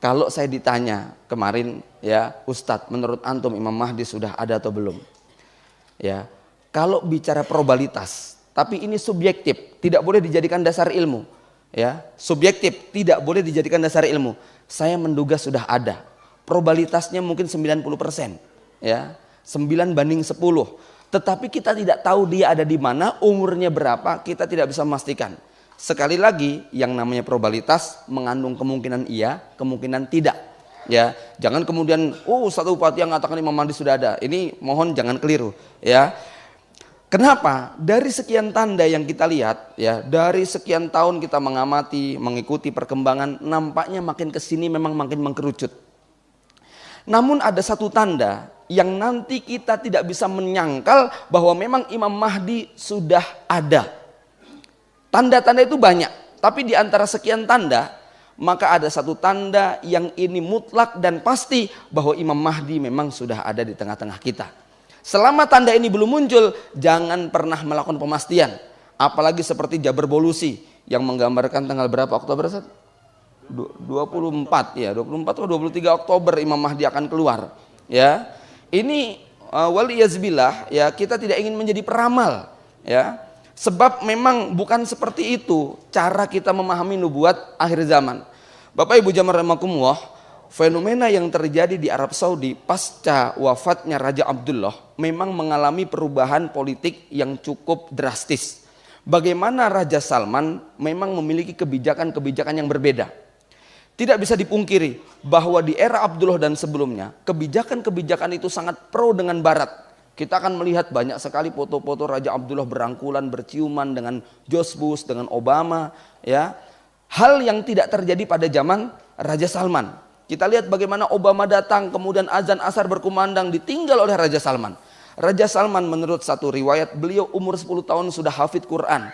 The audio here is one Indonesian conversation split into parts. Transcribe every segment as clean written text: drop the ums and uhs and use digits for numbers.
Kalau saya ditanya kemarin ya, Ustadz, menurut antum Imam Mahdi sudah ada atau belum? Ya, kalau bicara probabilitas, tapi ini subjektif, tidak boleh dijadikan dasar ilmu. Ya, subjektif, tidak boleh dijadikan dasar ilmu. Saya menduga sudah ada. Probabilitasnya mungkin 90%. Ya, 9/10. Tetapi kita tidak tahu dia ada di mana, umurnya berapa, kita tidak bisa memastikan. Sekali lagi, yang namanya probabilitas mengandung kemungkinan iya, kemungkinan tidak. Ya, jangan kemudian, satu bupati yang mengatakan Imam Mahdi sudah ada. Ini mohon jangan keliru. Ya, kenapa? Dari sekian tanda yang kita lihat, ya, dari sekian tahun kita mengamati, mengikuti perkembangan, nampaknya makin kesini memang makin mengkerucut. Namun ada satu tanda yang nanti kita tidak bisa menyangkal bahwa memang Imam Mahdi sudah ada. Tanda-tanda itu banyak, tapi di antara sekian tanda, maka ada satu tanda yang ini mutlak dan pasti bahwa Imam Mahdi memang sudah ada di tengah-tengah kita. Selama tanda ini belum muncul, jangan pernah melakukan pemastian. Apalagi seperti Jabar Bolusi yang menggambarkan tanggal berapa Oktober? 24 ya, 24 atau 23 Oktober Imam Mahdi akan keluar. Ya, ini waliyazbillah, ya, kita tidak ingin menjadi peramal, ya. Sebab memang bukan seperti itu cara kita memahami nubuat akhir zaman. Bapak Ibu jamaah rahimakumullah, fenomena yang terjadi di Arab Saudi pasca wafatnya Raja Abdullah memang mengalami perubahan politik yang cukup drastis. Bagaimana Raja Salman memang memiliki kebijakan-kebijakan yang berbeda. Tidak bisa dipungkiri bahwa di era Abdullah dan sebelumnya, kebijakan-kebijakan itu sangat pro dengan Barat. Kita akan melihat banyak sekali foto-foto Raja Abdullah berangkulan, berciuman dengan George Bush, dengan Obama, ya. Hal yang tidak terjadi pada zaman Raja Salman. Kita lihat bagaimana Obama datang, kemudian azan asar berkumandang, ditinggal oleh Raja Salman. Raja Salman menurut satu riwayat, beliau umur 10 tahun sudah hafid Quran.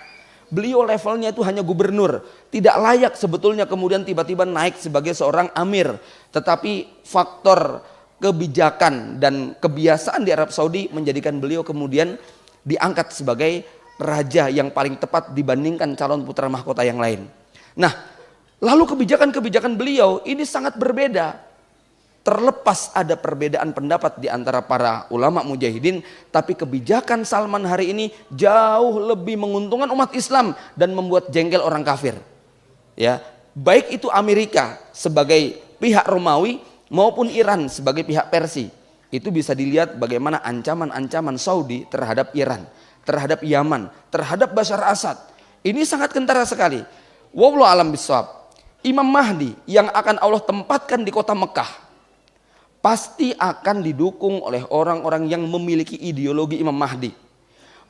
Beliau levelnya itu hanya gubernur, tidak layak sebetulnya kemudian tiba-tiba naik sebagai seorang amir. Tetapi faktor kebijakan dan kebiasaan di Arab Saudi menjadikan beliau kemudian diangkat sebagai raja yang paling tepat dibandingkan calon putra mahkota yang lain. Nah, lalu kebijakan-kebijakan beliau ini sangat berbeda. Terlepas ada perbedaan pendapat di antara para ulama mujahidin, tapi kebijakan Salman hari ini jauh lebih menguntungkan umat Islam dan membuat jengkel orang kafir. Ya, baik itu Amerika sebagai pihak Romawi maupun Iran sebagai pihak Persia. Itu bisa dilihat bagaimana ancaman-ancaman Saudi terhadap Iran, terhadap Yaman, terhadap Bashar Assad. Ini sangat kentara sekali. Wallahu a'lam bishawab. Imam Mahdi yang akan Allah tempatkan di kota Mekah pasti akan didukung oleh orang-orang yang memiliki ideologi Imam Mahdi.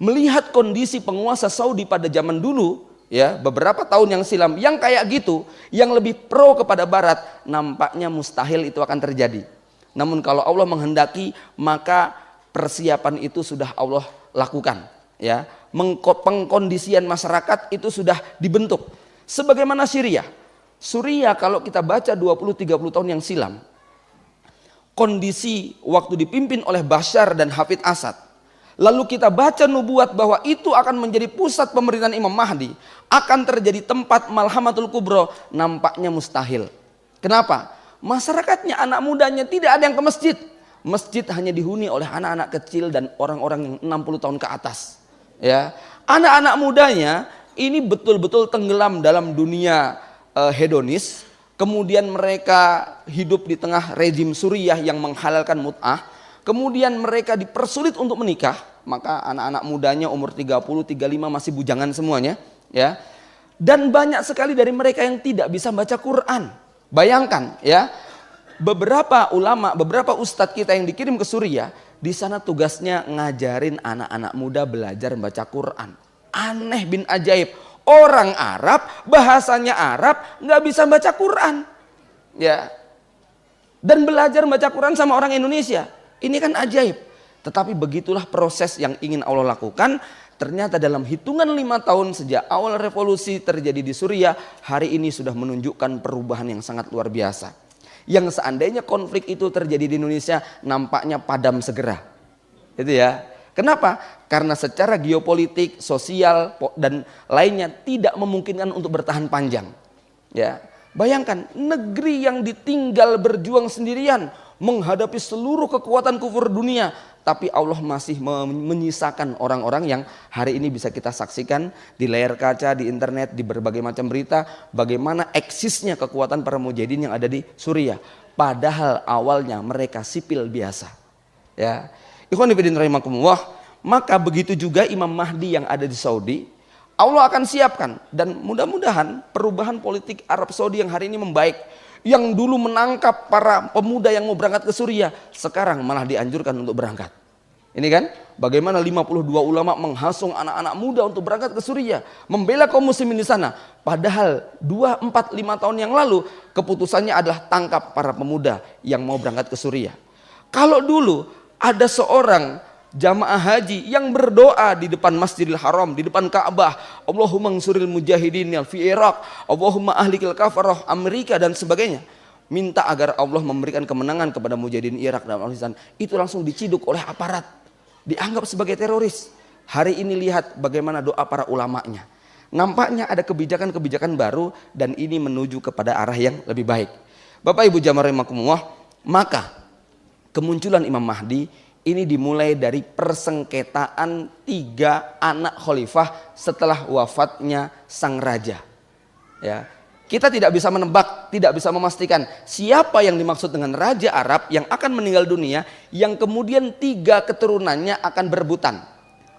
Melihat kondisi penguasa Saudi pada zaman dulu, ya, beberapa tahun yang silam, yang kayak gitu, yang lebih pro kepada Barat, nampaknya mustahil itu akan terjadi. Namun kalau Allah menghendaki, maka persiapan itu sudah Allah lakukan. Ya, pengkondisian masyarakat itu sudah dibentuk. Sebagaimana Syria. Suriah kalau kita baca 20-30 tahun yang silam, kondisi waktu dipimpin oleh Bashar dan Hafid Assad, lalu kita baca nubuat bahwa itu akan menjadi pusat pemerintahan Imam Mahdi, akan terjadi tempat malhamatul kubro, nampaknya mustahil. Kenapa? Masyarakatnya, anak mudanya tidak ada yang ke masjid. Masjid hanya dihuni oleh anak-anak kecil dan orang-orang yang 60 tahun ke atas. Ya, anak-anak mudanya ini betul-betul tenggelam dalam dunia hedonis. Kemudian mereka hidup di tengah rezim Suriah yang menghalalkan mut'ah. Kemudian mereka dipersulit untuk menikah. Maka anak-anak mudanya umur 30-35 masih bujangan semuanya. Ya. Dan banyak sekali dari mereka yang tidak bisa baca Quran. Bayangkan ya, beberapa ulama, beberapa ustadz kita yang dikirim ke Suriah, di sana tugasnya ngajarin anak-anak muda belajar baca Quran. Aneh bin ajaib. Orang Arab, bahasanya Arab, nggak bisa baca Quran, ya. Dan belajar baca Quran sama orang Indonesia, ini kan ajaib. Tetapi begitulah proses yang ingin Allah lakukan. Ternyata dalam hitungan 5 tahun sejak awal revolusi terjadi di Suriah, hari ini sudah menunjukkan perubahan yang sangat luar biasa. Yang seandainya konflik itu terjadi di Indonesia, nampaknya padam segera, itu ya. Kenapa? Karena secara geopolitik, sosial dan lainnya tidak memungkinkan untuk bertahan panjang. Ya, Bayangkan negeri yang ditinggal berjuang sendirian menghadapi seluruh kekuatan kufur dunia, tapi Allah masih menyisakan orang-orang yang hari ini bisa kita saksikan di layar kaca, di internet, di berbagai macam berita, bagaimana eksisnya kekuatan para mujahidin yang ada di Suriah. Padahal awalnya mereka sipil biasa. Ya, ikhwan fillah rahimakumullah. Maka begitu juga Imam Mahdi yang ada di Saudi, Allah akan siapkan, dan mudah-mudahan perubahan politik Arab Saudi yang hari ini membaik, yang dulu menangkap para pemuda yang mau berangkat ke Suriah, sekarang malah dianjurkan untuk berangkat. Ini kan bagaimana 52 ulama menghasung anak-anak muda untuk berangkat ke Suriah, membela kaum muslimin di sana. Padahal 2, 4, 5 tahun yang lalu keputusannya adalah tangkap para pemuda yang mau berangkat ke Suriah. Kalau dulu ada seorang jamaah haji yang berdoa di depan Masjidil Haram, di depan Ka'bah, Allahumma ansuril mujahidin fi Irak, Allahumma ahlikil kafarah Amerika dan sebagainya, minta agar Allah memberikan kemenangan kepada mujahidin Irak dan Afghanistan. Itu langsung diciduk oleh aparat, dianggap sebagai teroris. Hari ini lihat bagaimana doa para ulamanya. Nampaknya ada kebijakan-kebijakan baru dan ini menuju kepada arah yang lebih baik. Bapak Ibu jamaah rahimakumullah, maka kemunculan Imam Mahdi ini dimulai dari persengketaan 3 anak khalifah setelah wafatnya sang raja. Ya, kita tidak bisa menebak, tidak bisa memastikan siapa yang dimaksud dengan raja Arab yang akan meninggal dunia, yang kemudian 3 keturunannya akan berebutan.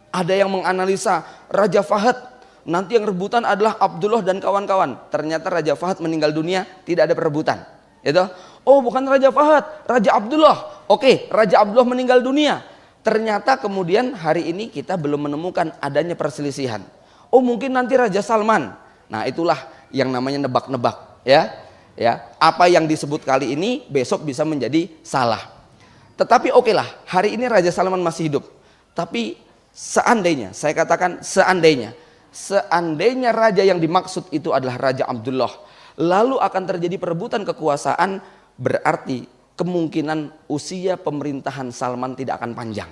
Ada yang menganalisa Raja Fahad, nanti yang rebutan adalah Abdullah dan kawan-kawan. Ternyata Raja Fahad meninggal dunia, tidak ada perebutan. Itu, oh bukan Raja Fahad, Raja Abdullah. Oke, Raja Abdullah meninggal dunia. Ternyata kemudian hari ini kita belum menemukan adanya perselisihan. Oh mungkin nanti Raja Salman. Nah itulah yang namanya nebak-nebak, ya. Ya, apa yang disebut kali ini besok bisa menjadi salah. Tetapi oke lah, hari ini Raja Salman masih hidup. Tapi seandainya, saya katakan seandainya raja yang dimaksud itu adalah Raja Abdullah, lalu akan terjadi perebutan kekuasaan, berarti kemungkinan usia pemerintahan Salman tidak akan panjang.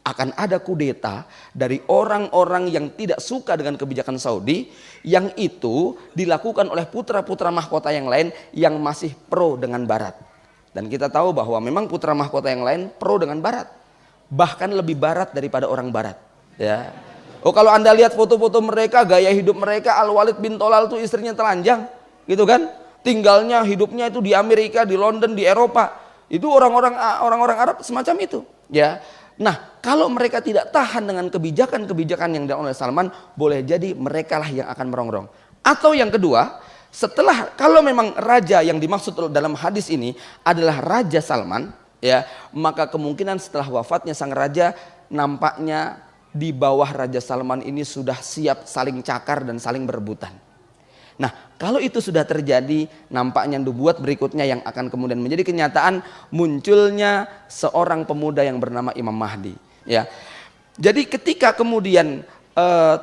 Akan ada kudeta dari orang-orang yang tidak suka dengan kebijakan Saudi, yang itu dilakukan oleh putra-putra mahkota yang lain yang masih pro dengan Barat. Dan kita tahu bahwa memang putra mahkota yang lain pro dengan Barat, bahkan lebih Barat daripada orang Barat. Ya. Oh kalau Anda lihat foto-foto mereka, gaya hidup mereka, Al-Walid bin Tolal itu istrinya telanjang, gitu kan? Tinggalnya, hidupnya itu di Amerika, di London, di Eropa. Itu orang-orang Arab semacam itu. Ya. Nah, kalau mereka tidak tahan dengan kebijakan-kebijakan yang dilakukan oleh Salman, boleh jadi mereka lah yang akan merongrong. Atau yang kedua, kalau memang raja yang dimaksud dalam hadis ini adalah Raja Salman, ya, maka kemungkinan setelah wafatnya sang raja, nampaknya di bawah Raja Salman ini sudah siap saling cakar dan saling berebutan. Nah, kalau itu sudah terjadi, nampaknya nubuat berikutnya yang akan kemudian menjadi kenyataan, munculnya seorang pemuda yang bernama Imam Mahdi. Ya, jadi ketika kemudian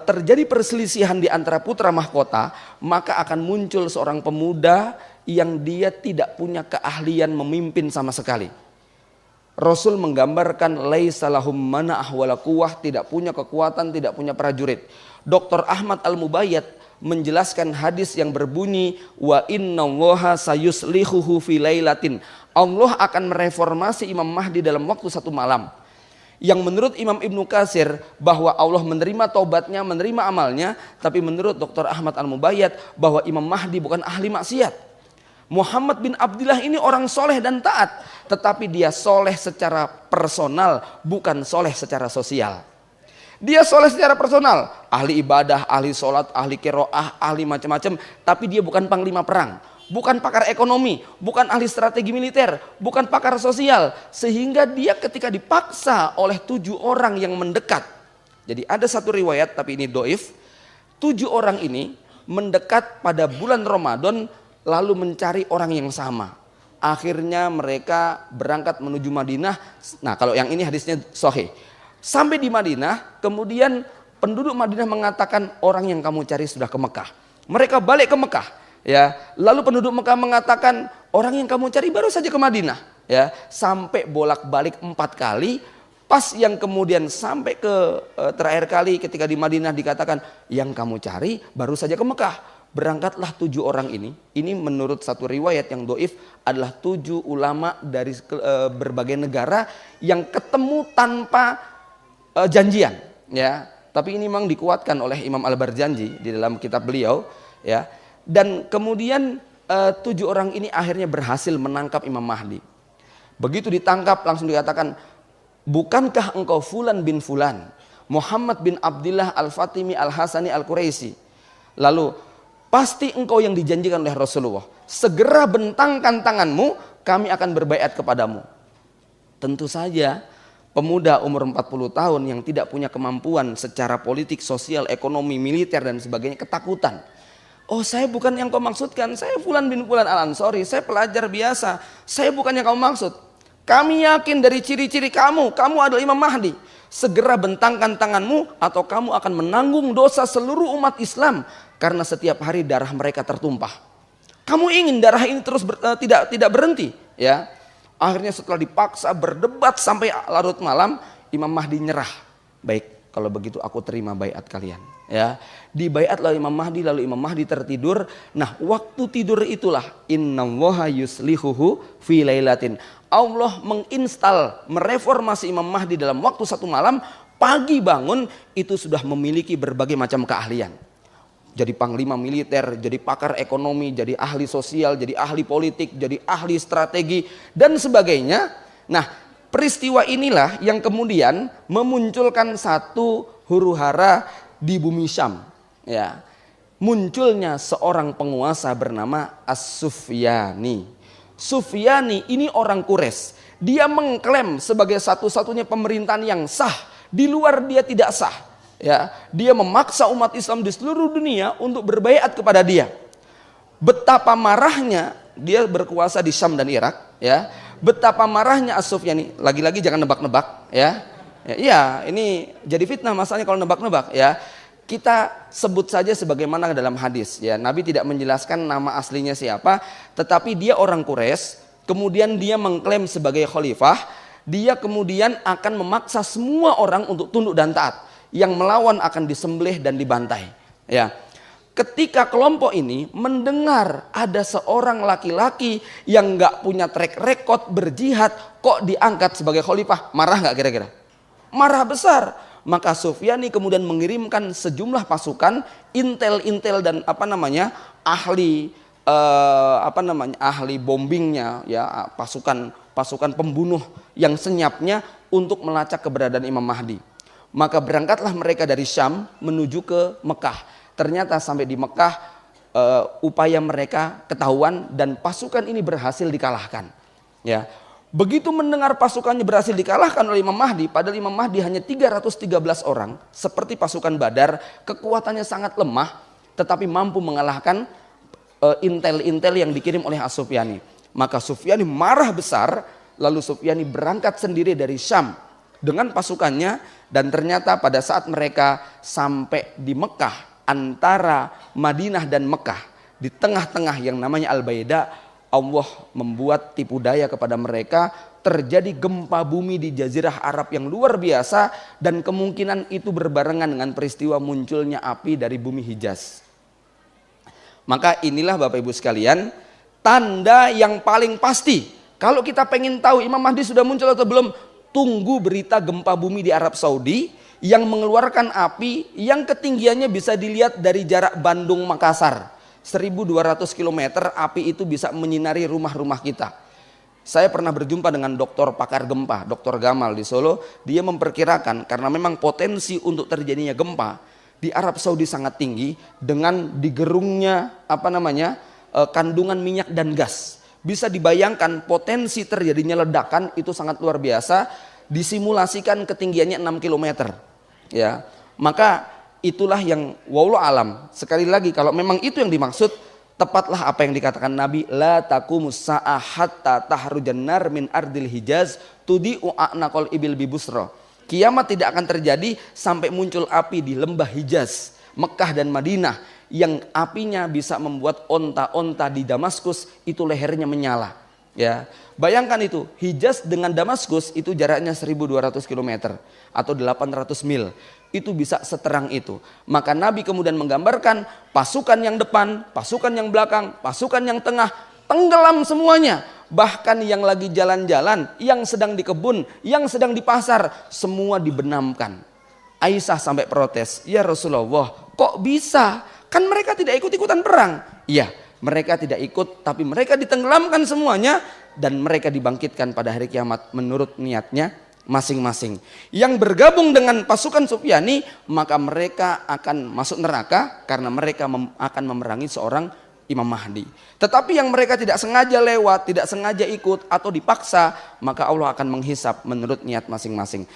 terjadi perselisihan di antara putra mahkota, maka akan muncul seorang pemuda yang dia tidak punya keahlian memimpin sama sekali. Rasul menggambarkan laisa lahum mana'ah wala quwwah, tidak punya kekuatan, tidak punya prajurit. Dr. Ahmad Al-Mubayyad menjelaskan hadis yang berbunyi wa innallaha sayuslihuhu fi lailatin. Allah akan mereformasi Imam Mahdi dalam waktu 1 malam. Yang menurut Imam Ibnu Katsir bahwa Allah menerima taubatnya, menerima amalnya, tapi menurut Dr. Ahmad Al-Mubayyad bahwa Imam Mahdi bukan ahli maksiat. Muhammad bin Abdullah ini orang soleh dan taat, tetapi dia soleh secara personal, bukan soleh secara sosial. Dia soleh secara personal, ahli ibadah, ahli sholat, ahli qiraah, ahli macam-macam, tapi dia bukan panglima perang, bukan pakar ekonomi, bukan ahli strategi militer, bukan pakar sosial, sehingga dia ketika dipaksa oleh 7 orang yang mendekat. Jadi ada satu riwayat, tapi ini doif, 7 orang ini mendekat pada bulan Ramadan lalu mencari orang yang sama. Akhirnya mereka berangkat menuju Madinah. Nah kalau yang ini hadisnya sahih. Sampai di Madinah, kemudian penduduk Madinah mengatakan orang yang kamu cari sudah ke Mekah. Mereka balik ke Mekah, ya. Lalu penduduk Mekah mengatakan orang yang kamu cari baru saja ke Madinah, ya. Sampai bolak-balik 4 kali. Pas yang kemudian sampai ke terakhir kali ketika di Madinah dikatakan yang kamu cari baru saja ke Mekah. berangkatlah 7 orang ini menurut satu riwayat yang doif adalah 7 ulama dari berbagai negara yang ketemu tanpa janjian, ya. Tapi ini memang dikuatkan oleh Imam Al-Barzanji di dalam kitab beliau, ya. Dan kemudian 7 orang ini akhirnya berhasil menangkap Imam Mahdi. Begitu ditangkap langsung dikatakan, bukankah engkau Fulan bin Fulan, Muhammad bin Abdullah Al-Fatimi Al-Hasani Al-Quraisy? Lalu, pasti engkau yang dijanjikan oleh Rasulullah. Segera bentangkan tanganmu, kami akan berbaiat kepadamu. Tentu saja pemuda umur 40 tahun yang tidak punya kemampuan secara politik, sosial, ekonomi, militer dan sebagainya ketakutan. Oh, saya bukan yang kau maksudkan, saya Fulan bin Fulan Al-Ansori, saya pelajar biasa, saya bukan yang kau maksud. Kami yakin dari ciri-ciri kamu adalah Imam Mahdi. Segera bentangkan tanganmu atau kamu akan menanggung dosa seluruh umat Islam karena setiap hari darah mereka tertumpah. Kamu ingin darah ini terus tidak berhenti, ya? Akhirnya setelah dipaksa berdebat sampai larut malam, Imam Mahdi nyerah. Baik, kalau begitu aku terima baiat kalian. Ya, dibaiat lalu Imam Mahdi, lalu Imam Mahdi tertidur. Nah, waktu tidur itulah innallaha yuslihuhu fi lailatin. Allah menginstal, mereformasi Imam Mahdi dalam waktu 1 malam. Pagi bangun itu sudah memiliki berbagai macam keahlian. Jadi panglima militer, jadi pakar ekonomi, jadi ahli sosial, jadi ahli politik, jadi ahli strategi dan sebagainya. Nah, peristiwa inilah yang kemudian memunculkan satu huru-hara di bumi Syam. Ya, munculnya seorang penguasa bernama As-Sufyani. Sufyani ini orang Quraisy. Dia mengklaim sebagai satu-satunya pemerintahan yang sah. Di luar dia tidak sah. Ya, dia memaksa umat Islam di seluruh dunia untuk berbaiat kepada dia. Betapa marahnya dia berkuasa di Syam dan Irak, ya. Betapa marahnya As-Sufyani. Lagi-lagi jangan nebak-nebak, ya. Iya, ini jadi fitnah masalahnya kalau nebak-nebak, ya. Kita sebut saja sebagaimana dalam hadis, ya. Nabi tidak menjelaskan nama aslinya siapa, tetapi dia orang Quraisy, kemudian dia mengklaim sebagai khalifah, dia kemudian akan memaksa semua orang untuk tunduk dan taat. Yang melawan akan disembelih dan dibantai. Ya, ketika kelompok ini mendengar ada seorang laki-laki yang nggak punya track record berjihad kok diangkat sebagai khalifah, marah nggak kira-kira? Marah besar. Maka Sufyani kemudian mengirimkan sejumlah pasukan intel dan ahli ahli bombingnya, ya, pasukan pembunuh yang senyapnya untuk melacak keberadaan Imam Mahdi. Maka berangkatlah mereka dari Syam menuju ke Mekah. Ternyata sampai di Mekah upaya mereka ketahuan dan pasukan ini berhasil dikalahkan. Ya, begitu mendengar pasukannya berhasil dikalahkan oleh Imam Mahdi, padahal Imam Mahdi hanya 313 orang, seperti pasukan Badar, kekuatannya sangat lemah, tetapi mampu mengalahkan intel-intel yang dikirim oleh As-Sufyani. Maka Sufyani marah besar, lalu Sufyani berangkat sendiri dari Syam dengan pasukannya. Dan ternyata pada saat mereka sampai di Mekah, antara Madinah dan Mekah, di tengah-tengah yang namanya Al-Baida, Allah membuat tipu daya kepada mereka. Terjadi gempa bumi di Jazirah Arab yang luar biasa, dan kemungkinan itu berbarengan dengan peristiwa munculnya api dari bumi Hijaz. Maka inilah Bapak Ibu sekalian, tanda yang paling pasti. Kalau kita pengen tahu Imam Mahdi sudah muncul atau belum, tunggu berita gempa bumi di Arab Saudi yang mengeluarkan api yang ketinggiannya bisa dilihat dari jarak Bandung Makassar. 1200 km api itu bisa menyinari rumah-rumah kita. Saya pernah berjumpa dengan dokter pakar gempa, Dr. Gamal di Solo. Dia memperkirakan karena memang potensi untuk terjadinya gempa di Arab Saudi sangat tinggi dengan digerungnya kandungan minyak dan gas. Bisa dibayangkan potensi terjadinya ledakan itu sangat luar biasa, disimulasikan ketinggiannya 6 km. Ya, maka itulah yang wallahu alam. Sekali lagi kalau memang itu yang dimaksud, tepatlah apa yang dikatakan Nabi, la taqumus sa'ah hatta tahrujan nar min ardil Hijaz tudi'u a'naqal ibil bibusra. Kiamat tidak akan terjadi sampai muncul api di lembah Hijaz, Mekah dan Madinah, yang apinya bisa membuat onta-onta di Damaskus itu lehernya menyala. Ya, bayangkan itu, Hijaz dengan Damaskus itu jaraknya 1200 km atau 800 mil. itu bisa seterang itu. Maka Nabi kemudian menggambarkan pasukan yang depan, pasukan yang belakang, pasukan yang tengah, tenggelam semuanya. Bahkan yang lagi jalan-jalan, yang sedang di kebun, yang sedang di pasar, semua dibenamkan. Aisyah sampai protes, ya Rasulullah, kok bisa? Kan mereka tidak ikut-ikutan perang. Iya, mereka tidak ikut, tapi mereka ditenggelamkan semuanya, dan mereka dibangkitkan pada hari kiamat menurut niatnya masing-masing. Yang bergabung dengan pasukan Sufyani, maka mereka akan masuk neraka karena mereka akan memerangi seorang Imam Mahdi. Tetapi yang mereka tidak sengaja lewat, tidak sengaja ikut atau dipaksa, maka Allah akan menghisap menurut niat masing-masing.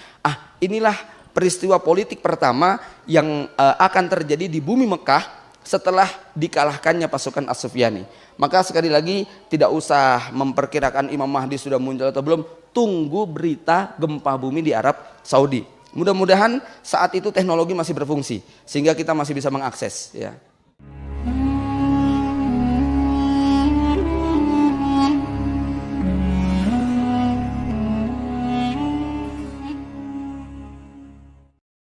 Inilah peristiwa politik pertama yang akan terjadi di bumi Mekah setelah dikalahkannya pasukan As-Sufyani. Maka sekali lagi tidak usah memperkirakan Imam Mahdi sudah muncul atau belum, tunggu berita gempa bumi di Arab Saudi. Mudah-mudahan saat itu teknologi masih berfungsi sehingga kita masih bisa mengakses, ya.